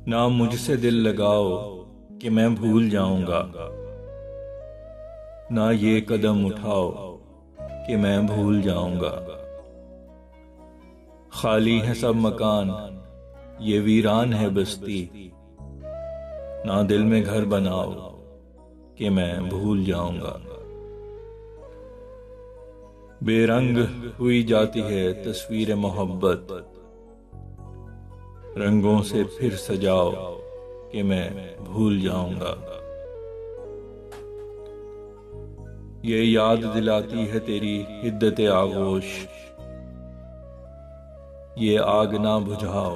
ना मुझसे दिल लगाओ कि मैं भूल जाऊंगा, ना ये कदम उठाओ कि मैं भूल जाऊंगा। खाली है सब मकान, ये वीरान है बस्ती, ना दिल में घर बनाओ कि मैं भूल जाऊंगा। बेरंग हुई जाती है तस्वीर मोहब्बत, रंगों से फिर सजाओ कि मैं भूल जाऊंगा। ये याद दिलाती है तेरी हिद्दत आगोश, ये आग ना बुझाओ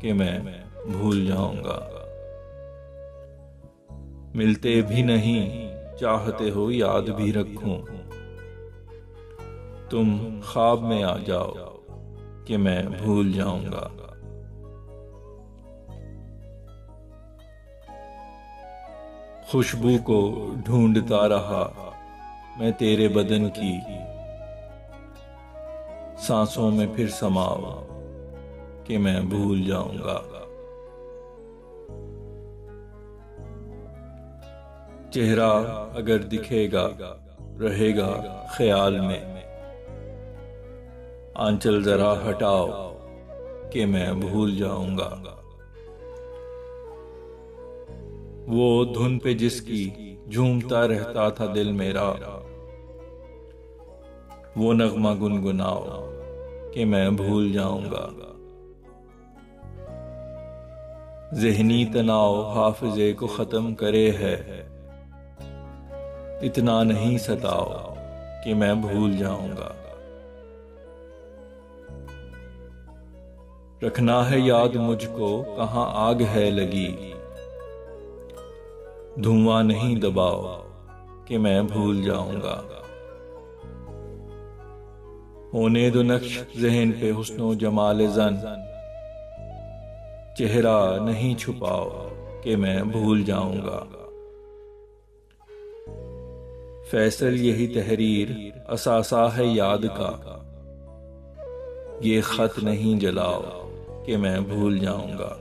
कि मैं भूल जाऊंगा। मिलते भी नहीं, चाहते हो याद भी रखूं, तुम ख्वाब में आ जाओ कि मैं भूल जाऊंगा। खुशबू को ढूंढता रहा मैं तेरे बदन की, सांसों में फिर समाओ कि मैं भूल जाऊंगा। चेहरा अगर दिखेगा रहेगा ख्याल में, आंचल जरा हटाओ कि मैं भूल जाऊंगा। वो धुन पे जिसकी झूमता रहता था दिल मेरा, वो नगमा गुनगुनाओ कि मैं भूल जाऊंगा। ज़हनी तनाव हाफिजे को खत्म करे है, इतना नहीं सताओ कि मैं भूल जाऊंगा। रखना है याद मुझको कहां आग है लगी, धुआं नहीं दबाओ कि मैं भूल जाऊंगा। होने दो नक्श ज़हन पे हुस्नो जमाल जन, चेहरा नहीं छुपाओ कि मैं भूल जाऊंगा। फैसल यही तहरीर असासा है याद का, ये खत नहीं जलाओ कि मैं भूल जाऊंगा।